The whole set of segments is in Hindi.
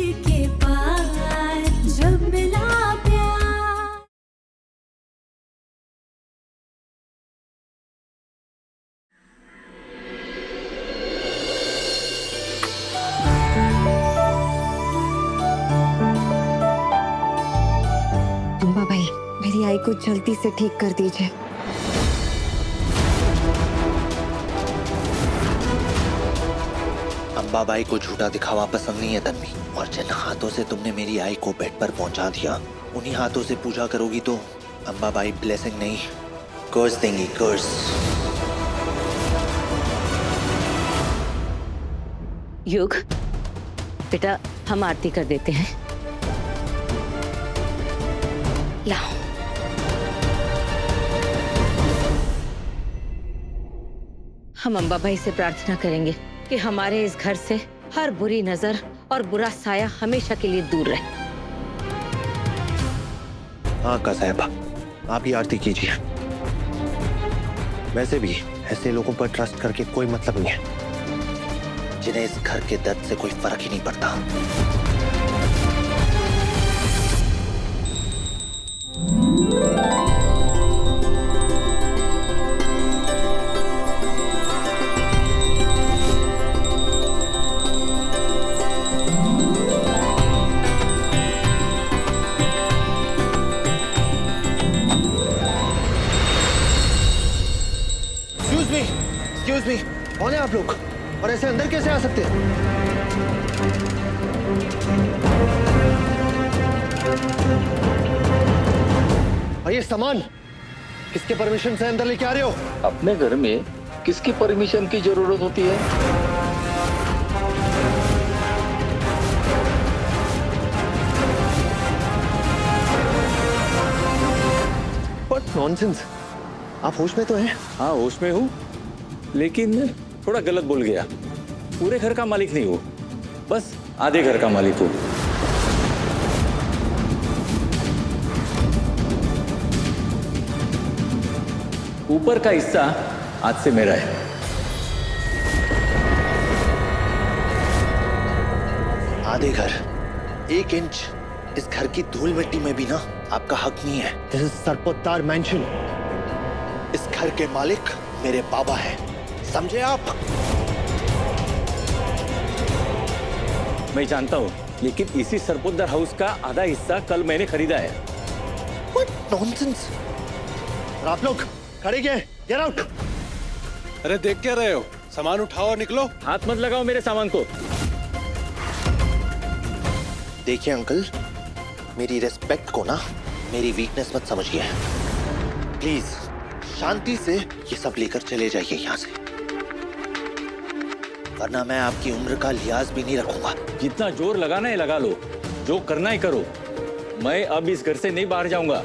के पार जब मिला प्यार। अम्बा भाई, मेरी आई को जल्दी से ठीक कर दीजिए। अंबाबाई को झूठा दिखावा पसंद नहीं है तन्वी, और जिन हाथों से तुमने मेरी आई को बेड पर पहुंचा दिया, उन्हीं हाथों से पूजा करोगी तो अंबाबाई ब्लेसिंग नहीं, कर्स देंगी, कर्स। युग, बेटा हम आरती कर देते हैं। लाओ। हम अंबाबाई से प्रार्थना करेंगे कि हमारे इस घर से हर बुरी नजर और बुरा साया हमेशा के लिए दूर रहे। हाँ का साहिबा, आप ही आरती कीजिए। वैसे भी ऐसे लोगों पर ट्रस्ट करके कोई मतलब नहीं है, जिन्हें इस घर के दर्द से कोई फर्क ही नहीं पड़ता। एक्सक्यूज मी, कौन है आप लोग और ऐसे अंदर कैसे आ सकते हैं? और ये सामान किसके परमिशन से अंदर लेके आ रहे हो? अपने घर में किसकी परमिशन की जरूरत होती है? What nonsense! आप होश में तो हैं? हाँ होश में हूँ, लेकिन थोड़ा गलत बोल गया। पूरे घर का मालिक नहीं हूँ, बस आधे घर का मालिक हूँ। ऊपर का हिस्सा आज से मेरा है। आधे घर, 1 इंच इस घर की धूल मिट्टी में भी ना आपका हक नहीं है। दिस इज सरपोत्तार मैंशन। इस घर के मालिक मेरे बाबा हैं, समझे आप? मैं जानता हूँ, लेकिन इसी सरपोद्दार हाउस का आधा हिस्सा कल मैंने खरीदा है। What nonsense! और आप लोग खड़े क्या? Get out! अरे देख क्या रहे हो? सामान उठाओ और निकलो। हाथ मत लगाओ मेरे सामान को। देखिए अंकल, मेरी रिस्पेक्ट को ना मेरी वीकनेस मत समझिए। प्लीज शांति से ये सब लेकर चले जाइए यहाँ से, वरना मैं आपकी उम्र का लिहाज भी नहीं रखूंगा। जितना जोर लगाना है लगा लो, जो करना है करो। मैं अब इस घर से नहीं बाहर जाऊंगा।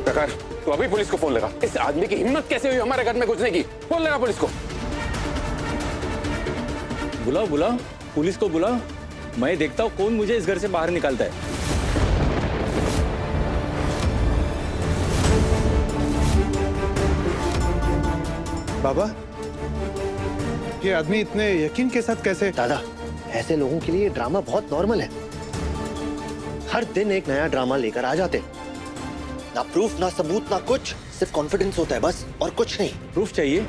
प्रकार, तू अभी पुलिस को फोन लगा। इस आदमी की हिम्मत कैसे हुई हमारे घर में घुसने की? फोन लगा पुलिस को। बुलाओ बुलाओ, पुलिस को बुलाओ। मैं देखता हूँ कौन मुझे इस घर से बाहर निकालता है। बाबा, ये आदमी इतने यकीन के साथ कैसे? दादा, ऐसे लोगों के लिए ड्रामा बहुत नॉर्मल है। हर दिन एक नया ड्रामा लेकर आ जाते, ना प्रूफ ना सबूत ना कुछ, सिर्फ कॉन्फिडेंस होता है बस, और कुछ नहीं। प्रूफ चाहिए?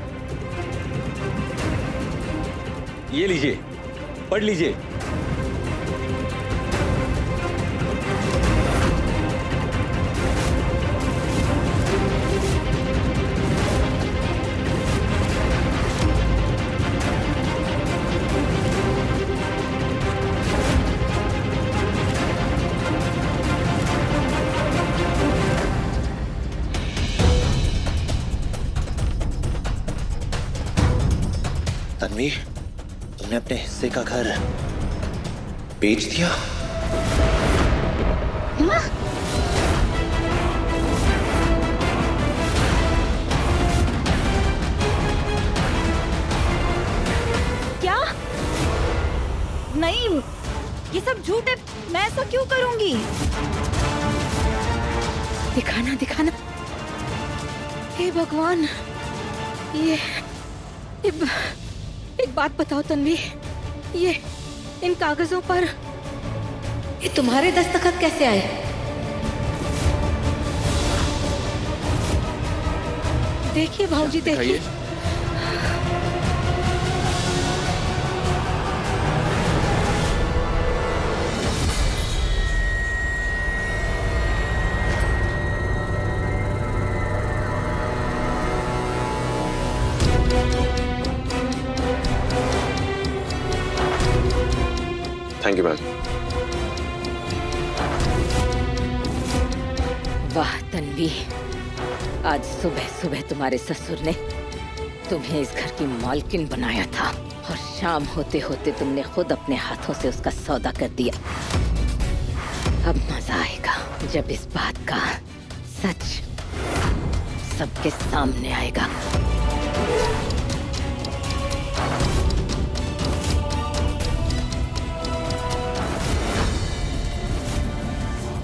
ये लीजिए, पढ़ लीजिए। तन्वी, तुमने अपने हिस्से का घर बेच दिया? क्या? नहीं, ये सब झूठ है। मैं ऐसा क्यों करूंगी? दिखाना दिखाना। हे भगवान, ये एक बात बताओ तन्वी, इन कागजों पर ये तुम्हारे दस्तखत कैसे आए? देखिए भाऊजी, देखिए। Thank you ma'am. वाह तन्वी, आज सुबह सुबह तुम्हारे ससुर ने तुम्हें इस घर की मालकिन बनाया था और शाम होते होते तुमने खुद अपने हाथों से उसका सौदा कर दिया। अब मजा आएगा जब इस बात का सच सबके सामने आएगा।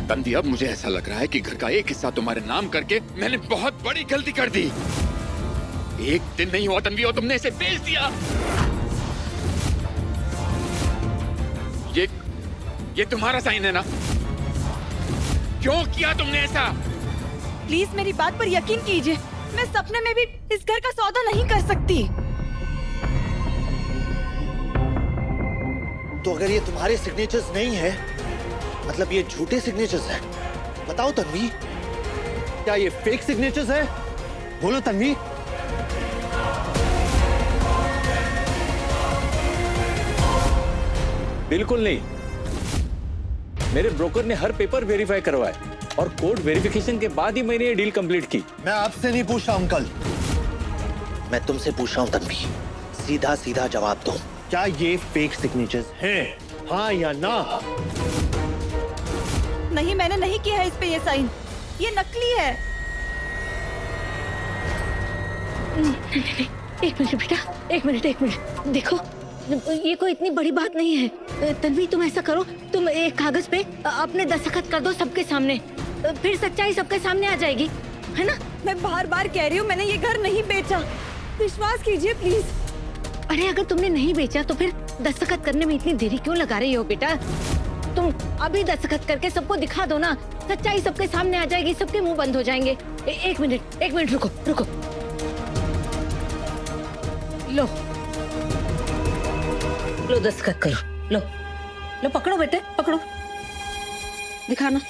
तन्वी, अब मुझे ऐसा लग रहा है कि घर का एक हिस्सा तुम्हारे नाम करके मैंने बहुत बड़ी गलती कर दी। एक दिन नहीं हुआ तन्वी और तुमने इसे बेच दिया। ये तुम्हारा साइन है ना? क्यों किया तुमने ऐसा? प्लीज मेरी बात पर यकीन कीजिए, मैं सपने में भी इस घर का सौदा नहीं कर सकती। तो अगर ये तुम्हारे सिग्नेचर्स नहीं है, मतलब ये झूठे सिग्नेचर्स हैं, बताओ तन्वी, क्या ये फेक सिग्नेचर्स हैं? बोलो तन्वी। बिल्कुल नहीं। मेरे ब्रोकर ने हर पेपर वेरीफाई करवाया और कोर्ट वेरिफिकेशन के बाद ही मैंने ये डील कंप्लीट की। मैं आपसे नहीं पूछ रहा हूं अंकल, मैं तुमसे पूछ रहा हूं तन्वी, सीधा सीधा जवाब दो, क्या ये फेक सिग्नेचर्स हैं? हाँ या ना? नहीं, मैंने नहीं किया है इस पे ये साइन, ये नकली है। एक मिनट बेटा, एक मिनट। देखो, ये कोई इतनी बड़ी बात नहीं है। तन्वी, तुम ऐसा करो, तुम एक कागज पे अपने दस्तखत कर दो सबके सामने, फिर सच्चाई सबके सामने आ जाएगी, है ना? मैं बार बार कह रही हूँ, मैंने ये घर नहीं बेचा, विश्वास कीजिए प्लीज। अरे अगर तुमने नहीं बेचा तो फिर दस्तखत करने में इतनी देरी क्यों लगा रही हो बेटा? तुम अभी दस्तखत करके सबको दिखा दो ना, सच्चाई सबके सामने आ जाएगी, सबके मुंह बंद हो जाएंगे। एक मिनट रुको। लो दस्तखत करो, लो पकड़ो बेटे, पकड़ो, दिखाना।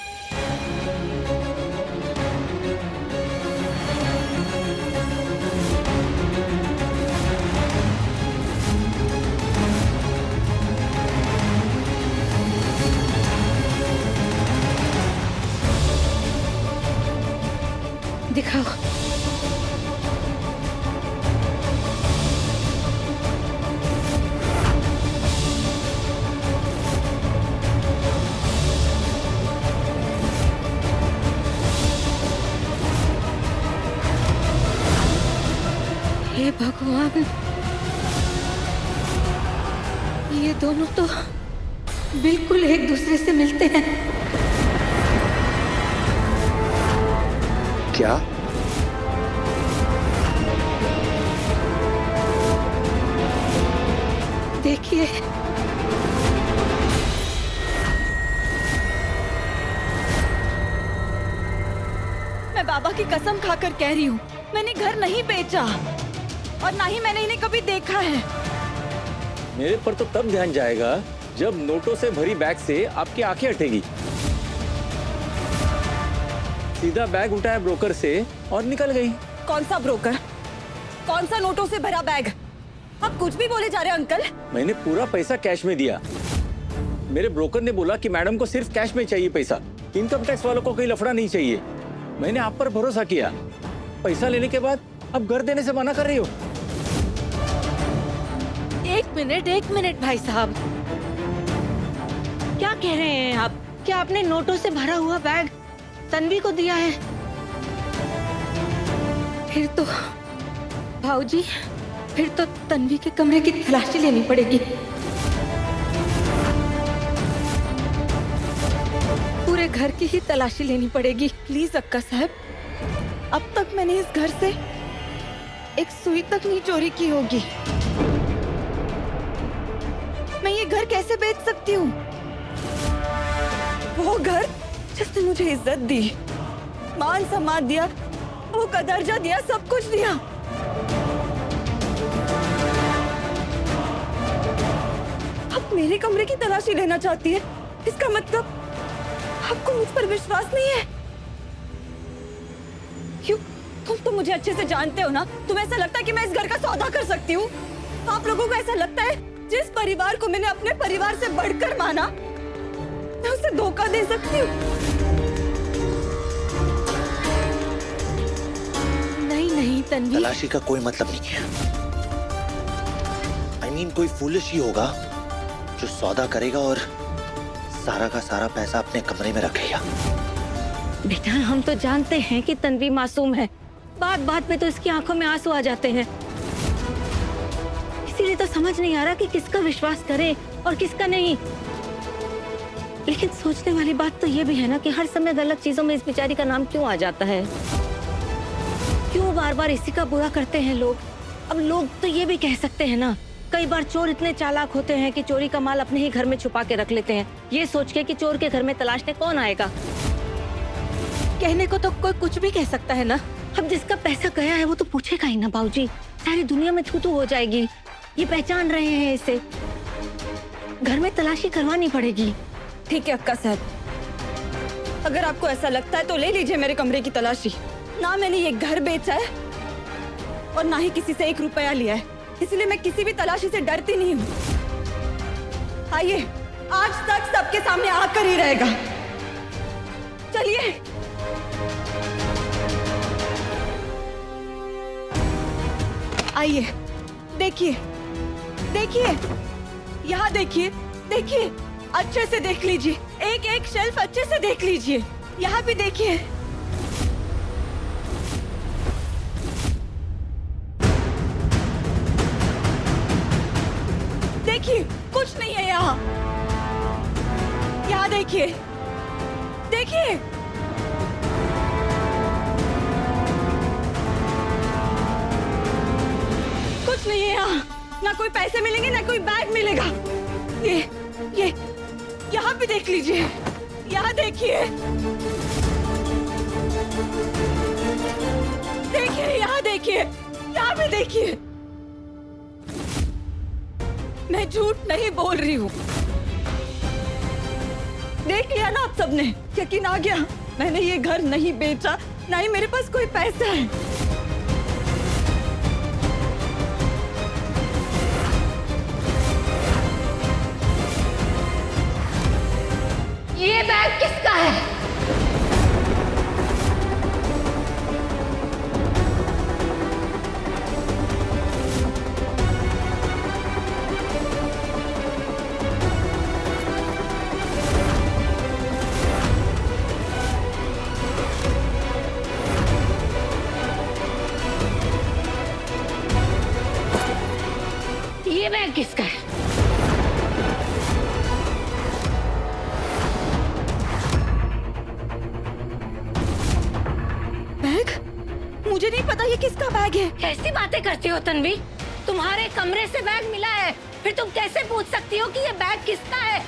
दिखाओ। हे भगवान, ये दोनों तो बिल्कुल एक दूसरे से मिलते हैं। क्या? देखिए, मैं बाबा की कसम खाकर कह रही हूँ, मैंने घर नहीं बेचा और ना ही मैंने इन्हें कभी देखा है। मेरे पर तो तब ध्यान जाएगा जब नोटों से भरी बैग से आपकी आंखें हटेगी। सीधा बैग उठाया ब्रोकर से और निकल गई। कौन सा ब्रोकर? कौन सा नोटों से भरा बैग? आप कुछ भी बोले जा रहे हैं अंकल। मैंने पूरा पैसा कैश में दिया। मेरे ब्रोकर ने बोला कि मैडम को सिर्फ कैश में चाहिए पैसा, इनकम टैक्स वालों को कोई लफड़ा नहीं चाहिए। मैंने आप पर भरोसा किया, पैसा लेने के बाद अब घर देने से मना कर रही हो। एक मिनट भाई साहब, क्या कह रहे हैं आप? क्या आपने नोटों से भरा हुआ बैग तन्वी को दिया है? फिर तो भाऊजी, फिर तो तन्वी के कमरे की तलाशी लेनी पड़ेगी। पूरे घर की ही तलाशी लेनी पड़ेगी। प्लीज अक्का साहब, अब तक मैंने इस घर से एक सुई तक नहीं चोरी की होगी। मैं ये घर कैसे बेच सकती हूँ? वो घर जिसने मुझे इज्जत दी, मान सम्मान दिया, वो का दर्जा दिया, सब कुछ दिया। अब मेरे कमरे की तलाशी लेना चाहती है। इसका मतलब आपको मुझ पर विश्वास नहीं है? क्यों? तुम तो मुझे अच्छे से जानते हो ना। तुम्हें ऐसा लगता है कि मैं इस घर का सौदा कर सकती हूँ? आप लोगों को ऐसा लगता है जिस परिवार को मैंने अपने परिवार से बढ़कर माना, मैं उसे धोखा दे सकती हूँ? नहीं नहीं तन्वी, तलाशी का कोई मतलब नहीं है। I mean, कोई फूलिश ही होगा जो सौदा करेगा और सारा का सारा पैसा अपने कमरे में रखेगा। बेटा, हम तो जानते हैं कि तन्वी मासूम है। बात बात पे तो इसकी आंखों में आंसू आ जाते हैं। इसीलिए तो समझ नहीं आ रहा कि किसका विश्वास करें और किसका नहीं। लेकिन सोचने वाली बात तो ये भी है ना कि हर समय गलत चीजों में इस बेचारी का नाम क्यों आ जाता है? क्यों बार बार इसी का बुरा करते हैं लोग? अब लोग तो ये भी कह सकते हैं ना, कई बार चोर इतने चालाक होते हैं कि चोरी का माल अपने ही घर में छुपा के रख लेते हैं, ये सोच के कि चोर के घर में तलाशने कौन आएगा। कहने को तो कोई कुछ भी कह सकता है ना। अब जिसका पैसा गया है वो तो पूछेगा ही ना बाबूजी। सारी दुनिया में थू-थू हो जाएगी। ये पहचान रहे हैं इसे, घर में तलाशी करवानी पड़ेगी। ठीक है अक्का साहब, अगर आपको ऐसा लगता है तो ले लीजिए मेरे कमरे की तलाशी। ना मैंने ये घर बेचा है और ना ही किसी से 1 रुपया लिया है, इसलिए मैं किसी भी तलाशी से डरती नहीं हूँ। आइए, आज तक सबके सामने आकर ही रहेगा। चलिए। आइए, देखिए, देखिए, यहाँ देखिए, देखिए, अच्छे से देख लीजिए। एक एक शेल्फ अच्छे से देख लीजिए। यहाँ भी देखिए। देखिए, कुछ नहीं है यहाँ। यहाँ देखिए, देखिए। कुछ नहीं है यहाँ। ना कोई पैसे मिलेंगे, ना कोई बैग मिलेगा। ये यहाँ भी देख लीजिए। यहाँ देखिए, देखिए, यहाँ देखिए, यहाँ भी देखिए। मैं झूठ नहीं बोल रही हूँ। देख लिया ना आप सबने, यकीन आ गया। मैंने ये घर नहीं बेचा, ना ही मेरे पास कोई पैसा है। ये बैग किसका है? ये बैग किसका है? बैग? मुझे नहीं पता ये किसका बैग है। कैसी बातें करती हो तन्वी? तुम्हारे कमरे से बैग मिला है, फिर तुम कैसे पूछ सकती हो कि ये बैग किसका है?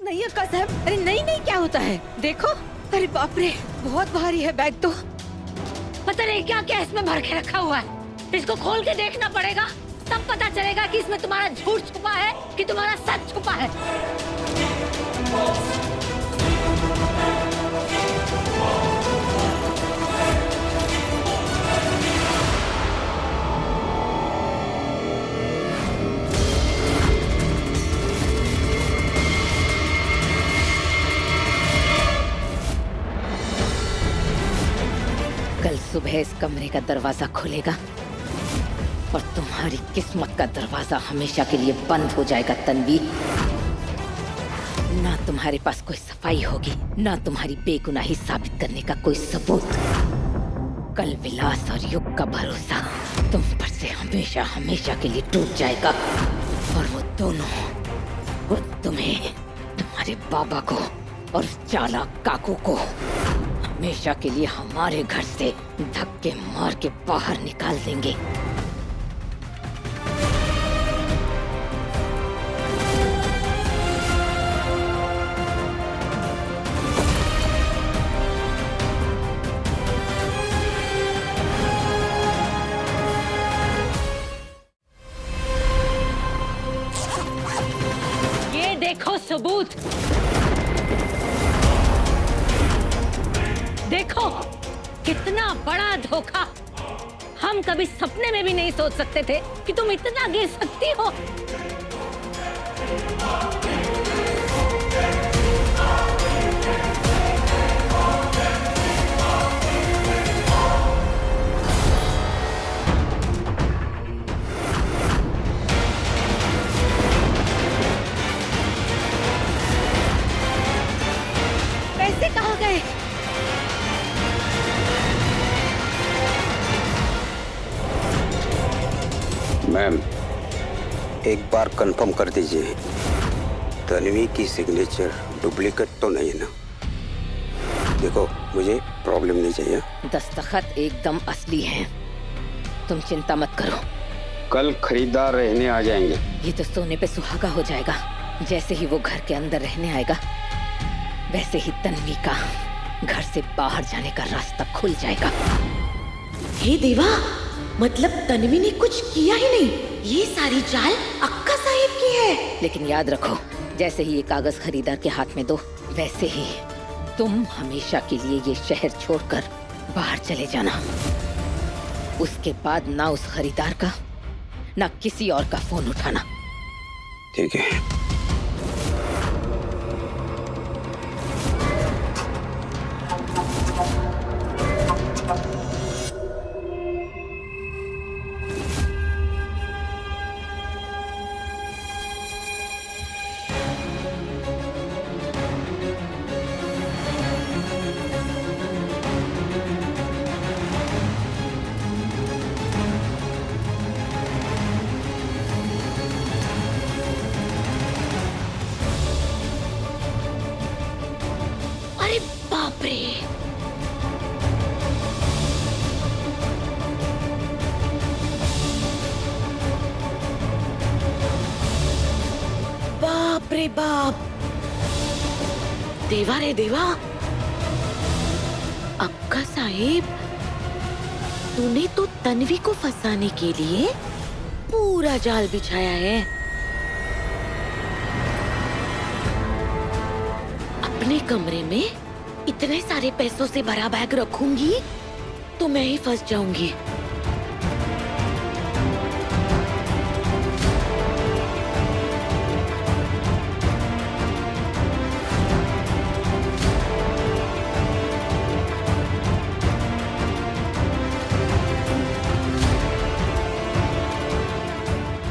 नहीं अक्का साहब, अरे नहीं नहीं, क्या होता है? देखो, अरे बाप रे, बहुत भारी है बैग तो। पता नहीं क्या क्या इसमें भर के रखा हुआ है। इसको खोल के देखना पड़ेगा, तब पता चलेगा कि इसमें तुम्हारा झूठ छुपा है कि तुम्हारा सच छुपा है। कल सुबह इस कमरे का दरवाजा खुलेगा और तुम्हारी किस्मत का दरवाजा हमेशा के लिए बंद हो जाएगा तन्वी। ना तुम्हारे पास कोई सफाई होगी, ना तुम्हारी बेगुनाही साबित करने का कोई सबूत। कल विलास और युग का भरोसा तुम पर से हमेशा हमेशा के लिए टूट जाएगा और वो दोनों, वो तुम्हें, तुम्हारे बाबा को और उस चालाक काकू को हमेशा के लिए हमारे घर से धक्के मार के बाहर निकाल देंगे। ये देखो सबूत, देखो कितना बड़ा धोखा। हम कभी सपने में भी नहीं सोच सकते थे कि तुम इतना गिर सकती हो। पैसे कहाँ गए? मैम, एक बार कंफर्म कर दीजिए, तन्वी की सिग्नेचर डुप्लीकेट तो नहीं है ना? देखो, मुझे प्रॉब्लम नहीं चाहिए। दस्तखत एकदम असली हैं। तुम चिंता मत करो। कल खरीदार रहने आ जाएंगे। ये तो सोने पे सुहागा हो जाएगा। जैसे ही वो घर के अंदर रहने आएगा, वैसे ही तन्वी का घर से बाहर जाने का रास्ता खुल जाएगा। हे देवा, मतलब तन्वी ने कुछ किया ही नहीं। ये सारी चाल अक्का साहिब की है। लेकिन याद रखो, जैसे ही ये कागज खरीदार के हाथ में दो, वैसे ही तुम हमेशा के लिए ये शहर छोड़कर बाहर चले जाना। उसके बाद ना उस खरीदार का, ना किसी और का फोन उठाना। ठीक है। अरे बाप रे, बाप रे बाप। देवा रे देवा, अक्का साहिब, तूने तो तन्वी को फंसाने के लिए पूरा जाल बिछाया है। अपने कमरे में इतने सारे पैसों से भरा बैग रखूंगी तो मैं ही फंस जाऊंगी।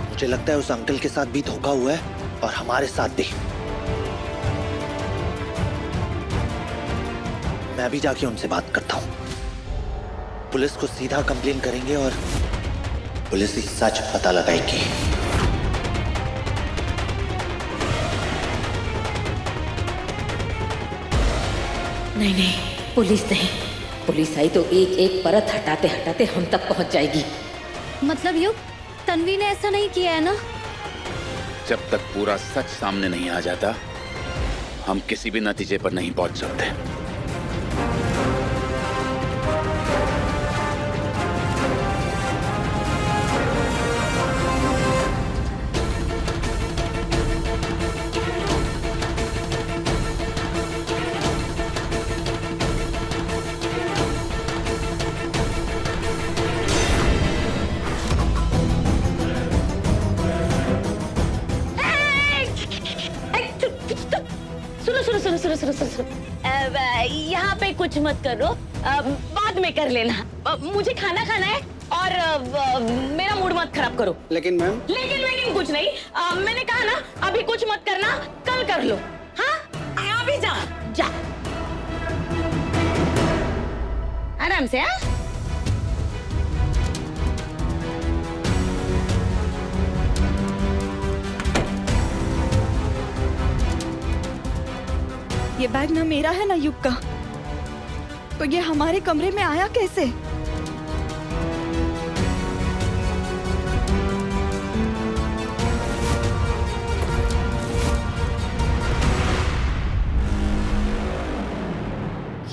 मुझे लगता है उस अंकल के साथ भी धोखा हुआ है और हमारे साथ भी। मैं भी जाके उनसे बात करता हूँ। पुलिस को सीधा कंप्लेन करेंगे और पुलिस ही सच पता लगाएगी। नहीं नहीं, पुलिस नहीं। पुलिस आई तो एक एक परत हटाते हटाते हम तक पहुंच जाएगी। मतलब युग, तन्वी ने ऐसा नहीं किया है ना? जब तक पूरा सच सामने नहीं आ जाता, हम किसी भी नतीजे पर नहीं पहुंच सकते। सुनो। यहाँ पे कुछ मत करो, बाद में कर लेना। मुझे खाना खाना है और मेरा मूड मत खराब करो। लेकिन मैम, लेकिन कुछ नहीं। मैंने कहा ना, अभी कुछ मत करना, कल कर लो। हाँ, अभी जा। आराम से। हाँ, ये बैग ना मेरा है ना युग का, तो ये हमारे कमरे में आया कैसे?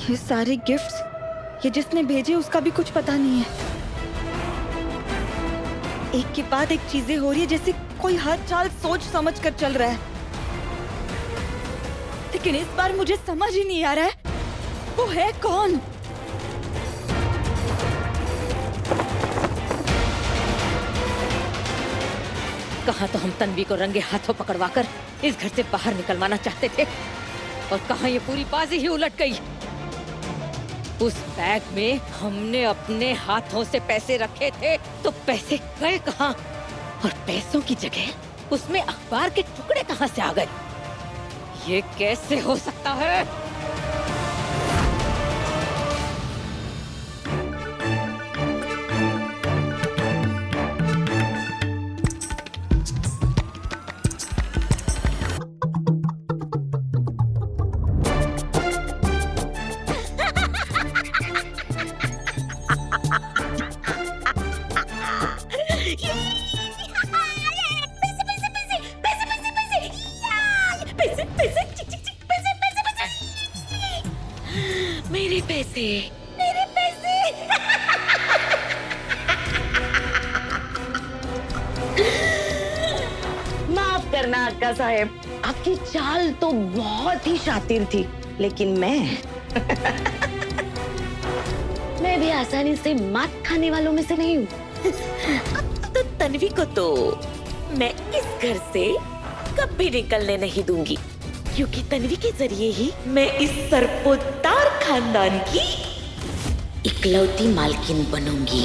ये सारे गिफ्ट्स ये जिसने भेजे उसका भी कुछ पता नहीं है। एक के बाद एक चीजें हो रही है जैसे कोई हर चाल सोच समझ कर चल रहा है, लेकिन इस बार मुझे समझ ही नहीं आ रहा है वो है कौन। कहाँ तो हम तन्वी को रंगे हाथों पकड़वाकर इस घर से बाहर निकलवाना चाहते थे, और कहाँ ये पूरी बाजी ही उलट गई। उस बैग में हमने अपने हाथों से पैसे रखे थे, तो पैसे गए कहाँ? और पैसों की जगह उसमें अखबार के टुकड़े कहाँ से आ गए? ये कैसे हो सकता है? मेरे पैसे, मेरे पैसे। माफ करना अक्का साहेब, आपकी चाल तो बहुत ही शातिर थी, लेकिन मैं भी आसानी से मात खाने वालों में से नहीं हूँ। अब तो तन्वी को तो मैं इस घर से कभी निकलने नहीं दूंगी, क्योंकि तन्वी के जरिए ही मैं इस सरपोतार खानदान की इकलौती मालकिन बनूंगी।